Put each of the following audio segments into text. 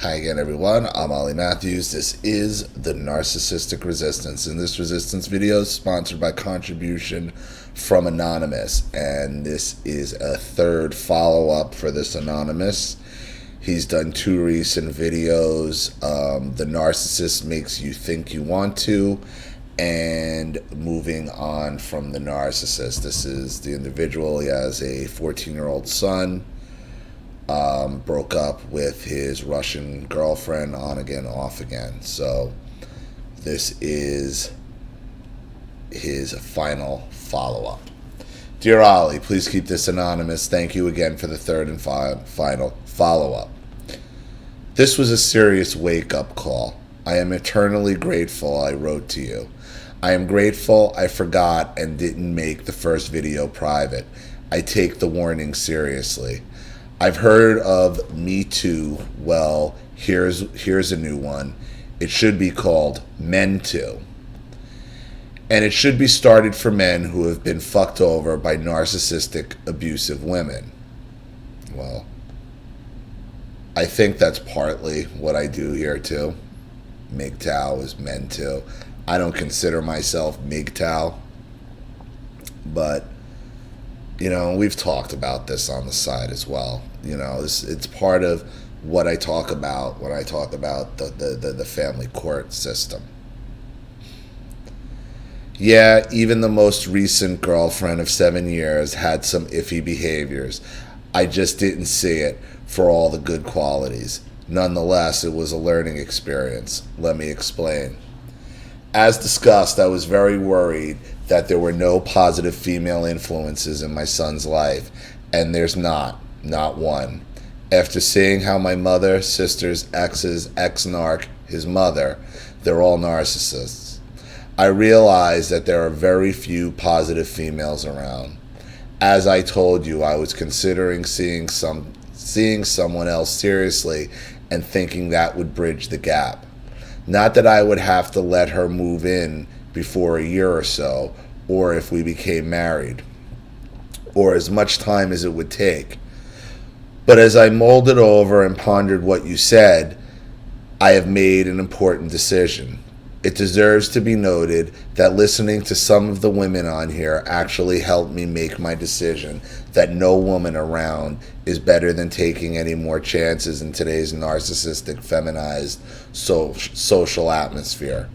Hi again, everyone. I'm Ollie Matthews. This is the Narcissistic Resistance, and this resistance video is sponsored by contribution from Anonymous, and this is a third follow-up for this Anonymous. He's done two recent videos, The Narcissist Makes You Think You Want To, and Moving On from the Narcissist. This is the individual. He has a 14-year-old son. Broke up with his Russian girlfriend, on again, off again. So this is his final follow-up. Dear Ollie, please keep this anonymous. Thank you again for the third and final follow-up. This was a serious wake-up call. I am eternally grateful I wrote to you. I am grateful I forgot and didn't make the first video private. I take the warning seriously. I've heard of Me Too. Well, here's a new one. It should be called Men Too. And it should be started for men who have been fucked over by narcissistic, abusive women. Well, I think that's partly what I do here too. MGTOW is Men Too. I don't consider myself MGTOW, but you know, we've talked about this on the side as well. You know, it's part of what I talk about when I talk about the family court system. Yeah, even the most recent girlfriend of 7 years had some iffy behaviors. I just didn't see it for all the good qualities. Nonetheless, it was a learning experience. Let me explain. As discussed, I was very worried that there were no positive female influences in my son's life, and there's not one. After seeing how my mother, sisters, exes, ex-narc, his mother, they're all narcissists, I realized that there are very few positive females around. As I told you, I was considering seeing someone else seriously and thinking that would bridge the gap. Not that I would have to let her move in before a year or so, or if we became married, or as much time as it would take. But as I mulled it over and pondered what you said, I have made an important decision. It deserves to be noted that listening to some of the women on here actually helped me make my decision that no woman around is better than taking any more chances in today's narcissistic, feminized social atmosphere.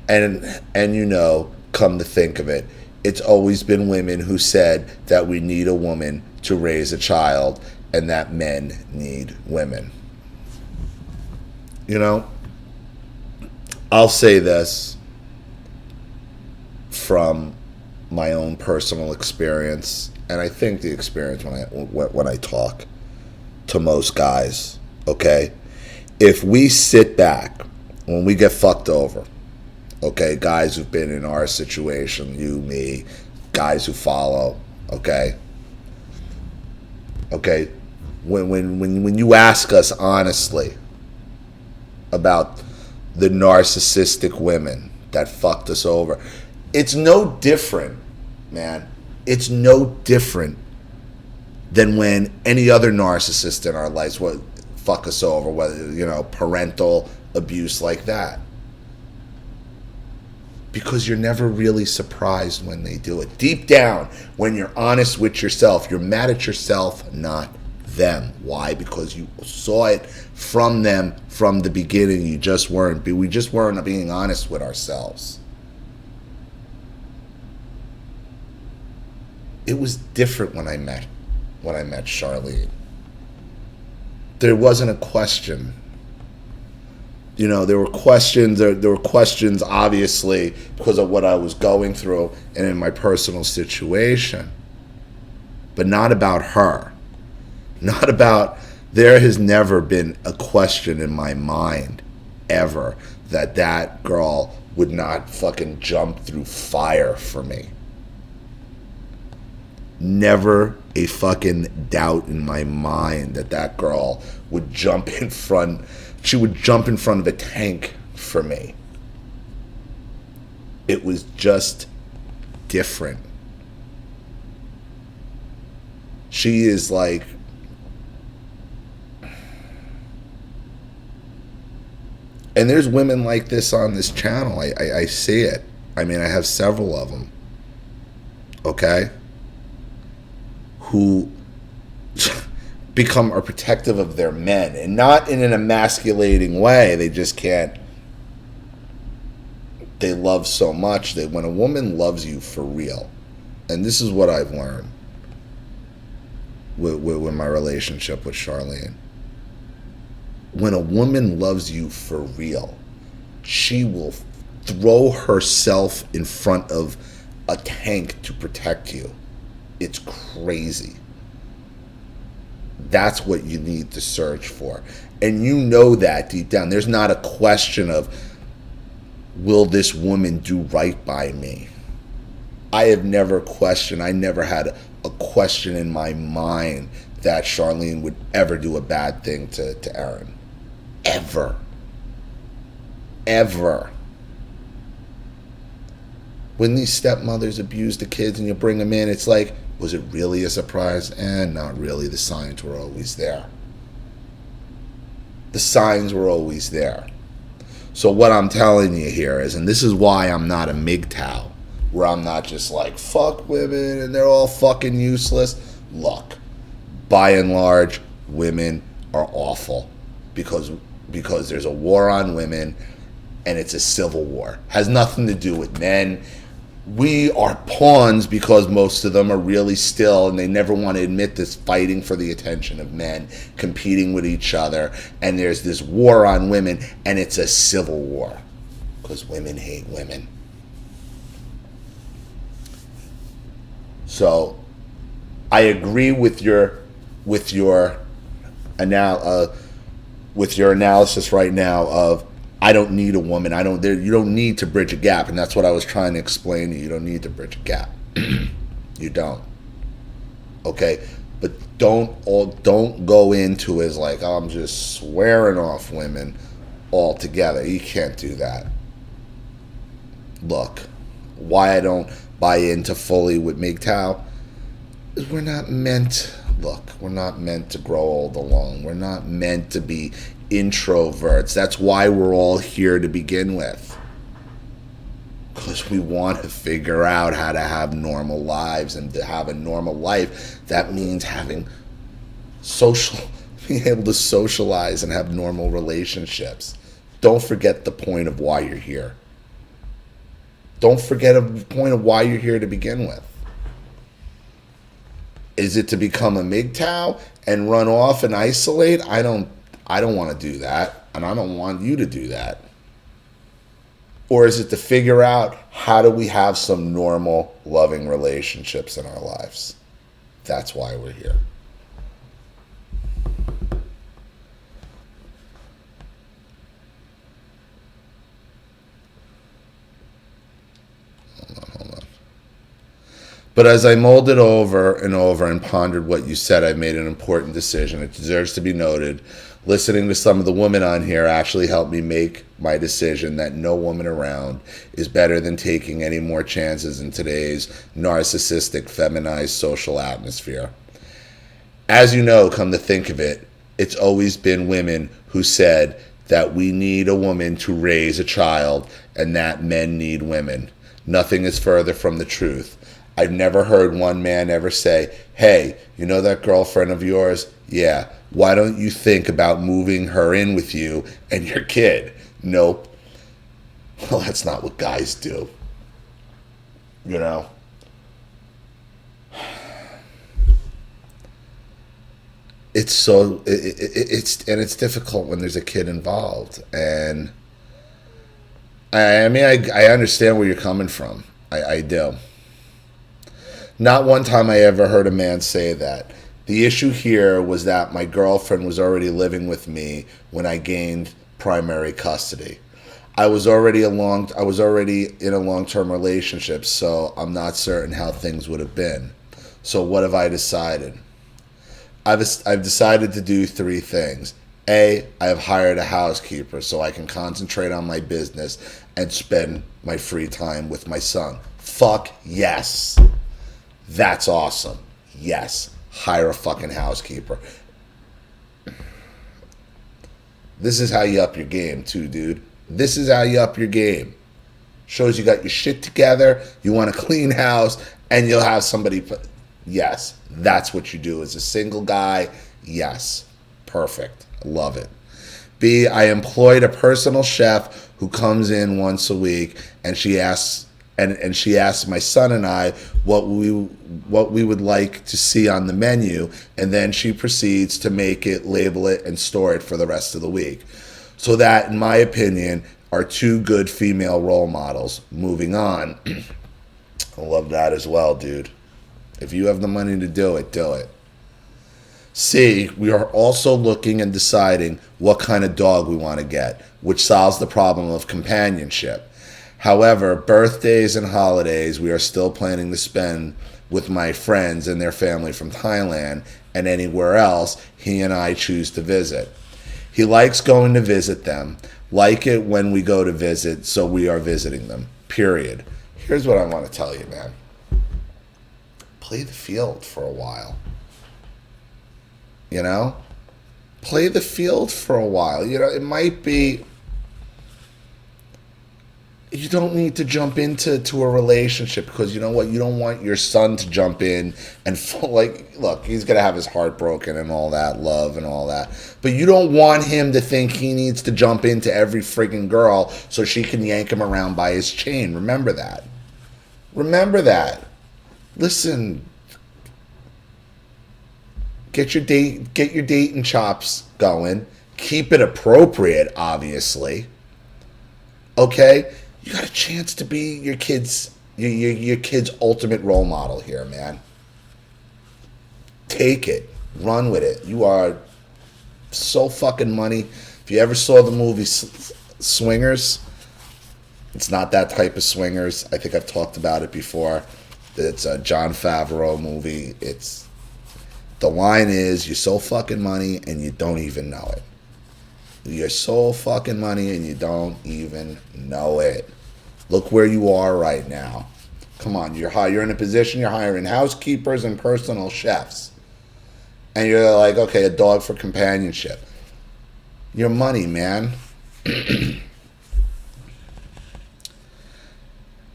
And you know, come to think of it, it's always been women who said that we need a woman to raise a child and that men need women. You know, I'll say this from my own personal experience, and I think the experience when I talk to most guys, okay? If we sit back when we get fucked over, okay, guys who've been in our situation, you, me, guys who follow, okay? Okay, when you ask us honestly about the narcissistic women that fucked us over, it's no different, man. It's no different than when any other narcissist in our lives would fuck us over, whether, you know, parental abuse like that. Because you're never really surprised when they do it. Deep down, when you're honest with yourself, you're mad at yourself, not them. Why? Because you saw it from them from the beginning. We just weren't being honest with ourselves. It was different when I met Charlene. There wasn't a question. You know, there were questions. There were questions, obviously, because of what I was going through and in my personal situation, but not about her. Not about. There has never been a question in my mind, ever, that girl would not fucking jump through fire for me. Never a fucking doubt in my mind that girl would jump in front. She would jump in front of a tank for me. It was just different. She is like And there's women like this on this channel. I see it. I mean, I have several of them. Okay? Who become are protective of their men, and not in an emasculating way. They just can't. They love so much that when a woman loves you for real, and this is what I've learned with my relationship with Charlene. When a woman loves you for real, she will throw herself in front of a tank to protect you. It's crazy. That's what you need to search for. And you know that deep down. There's not a question of, will this woman do right by me? I have never questioned, I never had a question in my mind that Charlene would ever do a bad thing to Aaron. Ever. Ever. When these stepmothers abuse the kids and you bring them in, it's like, was it really a surprise? Not really. The signs were always there. The signs were always there. So what I'm telling you here is, and this is why I'm not a MGTOW, where I'm not just like, fuck women and they're all fucking useless. Look, by and large, women are awful because there's a war on women and it's a civil war. Has nothing to do with men. We are pawns because most of them are really still, and they never want to admit this, fighting for the attention of men, competing with each other, and there's this war on women, and it's a civil war because women hate women. So I agree with your analysis right now of, I don't need a woman. You don't need to bridge a gap, and that's what I was trying to explain to you. You don't need to bridge a gap. You don't. Okay, but don't go into as like, oh, I'm just swearing off women altogether. You can't do that. Look, why I don't buy into fully with MGTOW is we're not meant to grow old alone. We're not meant to be introverts. That's why we're all here to begin with. Because we want to figure out how to have normal lives, and to have a normal life, that means being able to socialize and have normal relationships. Don't forget the point of why you're here. Don't forget the point of why you're here to begin with. Is it to become a MGTOW and run off and isolate? I don't want to do that, and I don't want you to do that. Or is it to figure out, how do we have some normal, loving relationships in our lives? That's why we're here. Hold on. But as I mulled it over and over and pondered what you said, I made an important decision. It deserves to be noted. Listening to some of the women on here actually helped me make my decision that no woman around is better than taking any more chances in today's narcissistic, feminized social atmosphere. As you know, come to think of it, it's always been women who said that we need a woman to raise a child and that men need women. Nothing is further from the truth. I've never heard one man ever say, hey, you know that girlfriend of yours? Yeah. Why don't you think about moving her in with you and your kid? Nope. Well, that's not what guys do. You know? It's it's difficult when there's a kid involved. And I mean, I understand where you're coming from. I do. Not one time I ever heard a man say that. The issue here was that my girlfriend was already living with me when I gained primary custody. I was already in a long-term relationship, so I'm not certain how things would have been. So what have I decided? I've decided to do 3 things. A, I have hired a housekeeper so I can concentrate on my business and spend my free time with my son. Fuck yes. That's awesome. Yes. Hire a fucking housekeeper. This is how you up your game too, dude. This is how you up your game. Shows you got your shit together, you want a clean house, and you'll have somebody put. Yes, that's what you do as a single guy. Yes, perfect. I love it. B, I employed a personal chef who comes in once a week, and she asks my son and I what we would like to see on the menu, and then she proceeds to make it, label it, and store it for the rest of the week. So that, in my opinion, are two good female role models. Moving on. I love that as well, dude. If you have the money to do it, do it. C, we are also looking and deciding what kind of dog we want to get, which solves the problem of companionship. However, birthdays and holidays we are still planning to spend with my friends and their family from Thailand, and anywhere else he and I choose to visit. He likes going to visit them, like it when we go to visit, so we are visiting them, period. Here's what I want to tell you, man. Play the field for a while. You know? Play the field for a while. You know, it might be... You don't need to jump into a relationship, because you know what? You don't want your son to jump in and look, he's going to have his heart broken and all that, love and all that. But you don't want him to think he needs to jump into every freaking girl so she can yank him around by his chain. Remember that. Remember that. Listen, get your dating chops going. Keep it appropriate, obviously. Okay? You got a chance to be your kid's ultimate role model here, man. Take it. Run with it. You are so fucking money. If you ever saw the movie Swingers, it's not that type of Swingers. I think I've talked about it before. It's a Jon Favreau movie. The line is, you're so fucking money and you don't even know it. You're so fucking money and you don't even know it. Look where you are right now. Come on, you're in a position, you're hiring housekeepers and personal chefs. And you're like, okay, a dog for companionship. Your money, man.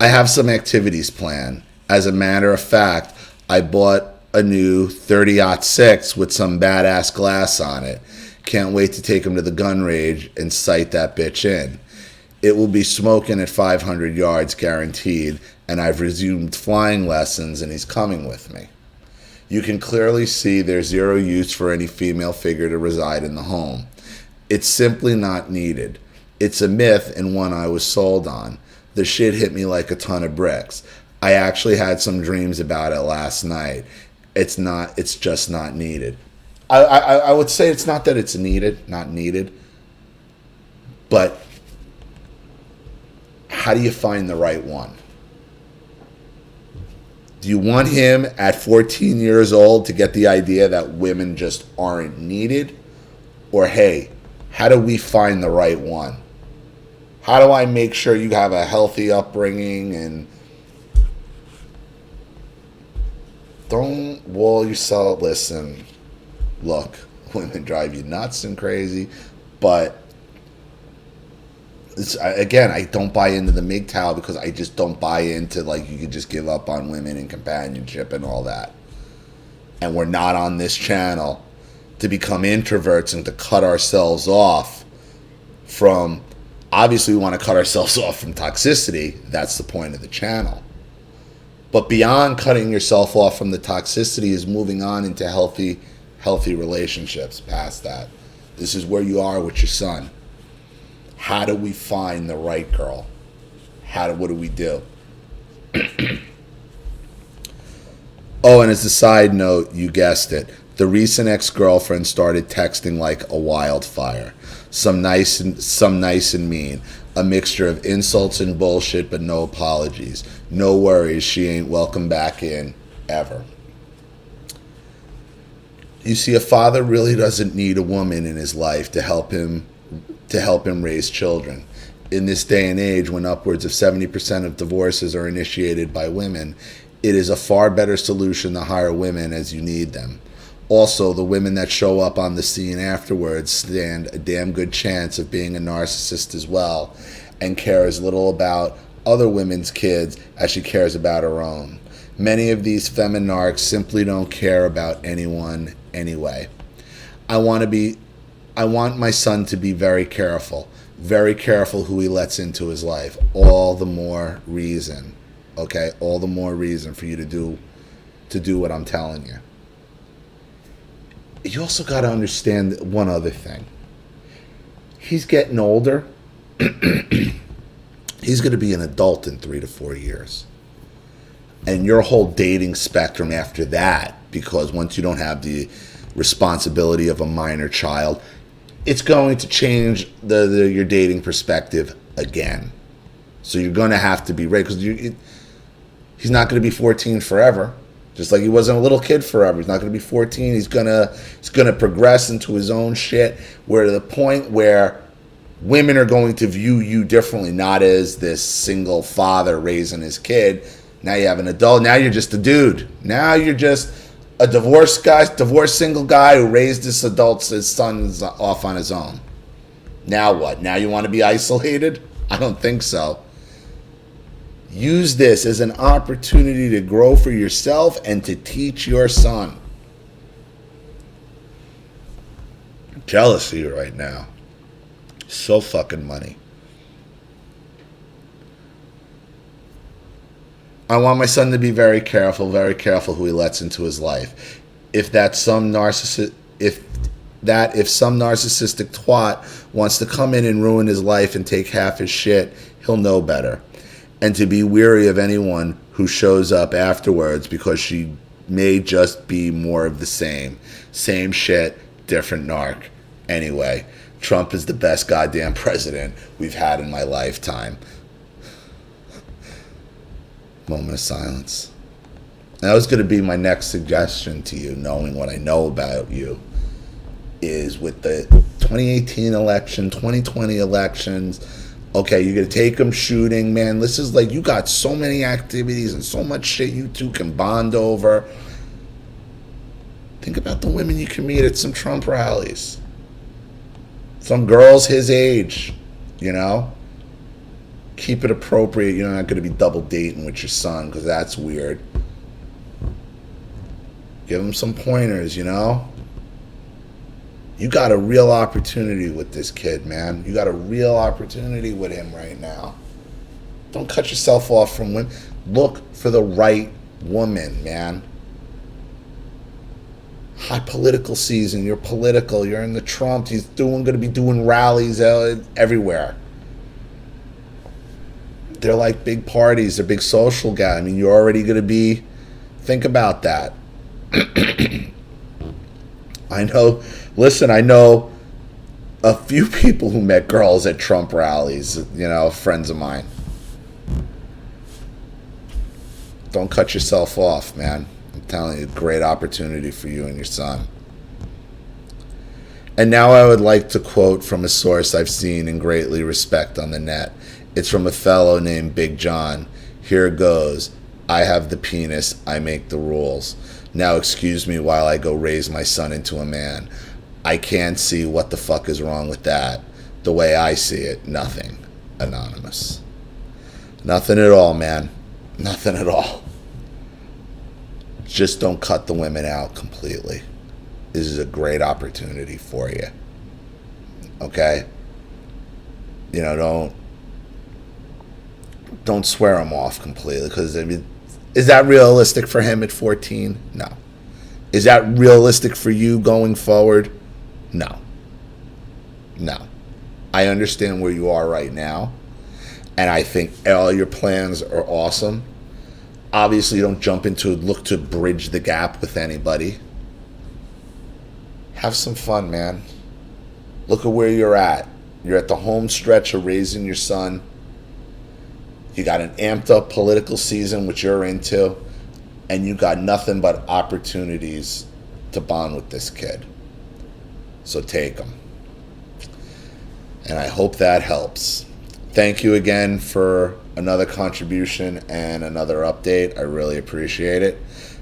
I have some activities planned. As a matter of fact, I bought a new 30-06 with some badass glass on it. Can't wait to take him to the gun range and sight that bitch in. It will be smoking at 500 yards guaranteed, and I've resumed flying lessons and he's coming with me. You can clearly see there's zero use for any female figure to reside in the home. It's simply not needed. It's a myth and one I was sold on. The shit hit me like a ton of bricks. I actually had some dreams about it last night. It's just not needed. I would say it's not that it's not needed, but how do you find the right one? Do you want him at 14 years old to get the idea that women just aren't needed? Or, hey, how do we find the right one? How do I make sure you have a healthy upbringing and don't wall yourself? Listen, look, women drive you nuts and crazy, but again, I don't buy into the MGTOW because I just don't buy into, like, you can just give up on women and companionship and all that. And we're not on this channel to become introverts and to cut ourselves off from, obviously we want to cut ourselves off from toxicity. That's the point of the channel. But beyond cutting yourself off from the toxicity is moving on into healthy relationships past that. This is where you are with your son. How do we find the right girl? What do we do? Oh, and as a side note, you guessed it, the recent ex-girlfriend started texting like a wildfire. Some nice and mean. A mixture of insults and bullshit, but no apologies. No worries, she ain't welcome back in, ever. You see, a father really doesn't need a woman in his life to help him raise children. In this day and age, when upwards of 70% of divorces are initiated by women, it is a far better solution to hire women as you need them. Also, the women that show up on the scene afterwards stand a damn good chance of being a narcissist as well, and care as little about other women's kids as she cares about her own. Many of these feminarchs simply don't care about anyone anyway. I want my son to be very careful who he lets into his life. All the more reason, okay? All the more reason for you to do what I'm telling you. You also got to understand one other thing. He's getting older. He's going to be an adult in 3 to 4 years. And your whole dating spectrum after that, because once you don't have the responsibility of a minor child, it's going to change your dating perspective again. So you're going to have to be ready, because he's not going to be 14 forever. Just like he wasn't a little kid forever. He's not going to be 14. He's gonna progress into his own shit, where to the point where women are going to view you differently, not as this single father raising his kid. Now you have an adult. Now you're just a dude. Now you're just a divorced single guy who raised his son off on his own. Now what? Now you want to be isolated? I don't think so. Use this as an opportunity to grow for yourself and to teach your son. I'm jealous of you right now. So fucking money. I want my son to be very careful who he lets into his life. If some narcissistic twat wants to come in and ruin his life and take half his shit, he'll know better. And to be weary of anyone who shows up afterwards, because she may just be more of the same. Same shit, different narc. Anyway, Trump is the best goddamn president we've had in my lifetime. Moment of silence. That was going to be my next suggestion to you, knowing what I know about you, is with the 2018 election, 2020 elections. Okay, you're going to take them shooting, man. This is like, you got so many activities and so much shit you two can bond over. Think about the women you can meet at some Trump rallies. Some girls his age, you know? Keep it appropriate. You're not going to be double dating with your son, because that's weird. Give him some pointers, you know? You got a real opportunity with this kid, man. You got a real opportunity with him right now. Don't cut yourself off from women. Look for the right woman, man. High political season. You're political. You're in the Trump. He's going to be doing rallies everywhere. They're like big parties. They're big social guys. I mean, you're already going to be... Think about that. I know... Listen, I know a few people who met girls at Trump rallies, you know, friends of mine. Don't cut yourself off, man. I'm telling you, great opportunity for you and your son. And now I would like to quote from a source I've seen and greatly respect on the net. It's from a fellow named Big John. Here goes. I have the penis. I make the rules. Now excuse me while I go raise my son into a man. I can't see what the fuck is wrong with that. The way I see it, nothing. Anonymous. Nothing at all, man. Nothing at all. Just don't cut the women out completely. This is a great opportunity for you. Okay? You know, don't swear them off completely, because I mean, is that realistic for him at 14? No. Is that realistic for you going forward? No. I understand where you are right now, and I think all your plans are awesome. Obviously, you don't look to bridge the gap with anybody. Have some fun, man. Look at where you're at. You're at the home stretch of raising your son. You got an amped up political season, which you're into, and you got nothing but opportunities to bond with this kid. So take them. And I hope that helps. Thank you again for another contribution and another update. I really appreciate it.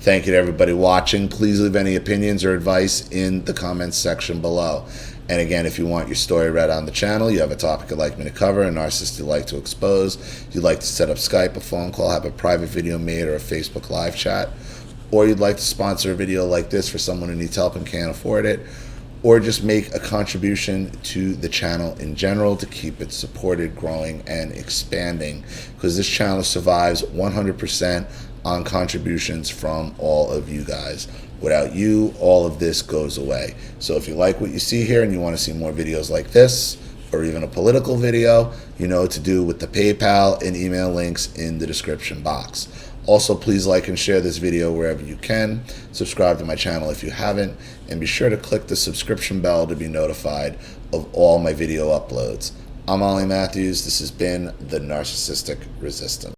Thank you to everybody watching. Please leave any opinions or advice in the comments section below. And again, if you want your story read on the channel, you have a topic you'd like me to cover, a narcissist you'd like to expose, you'd like to set up Skype, a phone call, have a private video made, or a Facebook live chat, or you'd like to sponsor a video like this for someone who needs help and can't afford it, or just make a contribution to the channel in general to keep it supported, growing, and expanding, because this channel survives 100% on contributions from all of you guys. Without you, all of this goes away. So if you like what you see here and you want to see more videos like this, or even a political video, you know what to do with the PayPal and email links in the description box. Also, please like and share this video wherever you can. Subscribe to my channel if you haven't, and be sure to click the subscription bell to be notified of all my video uploads. I'm Ollie Matthews. This has been The Narcissistic Resistance.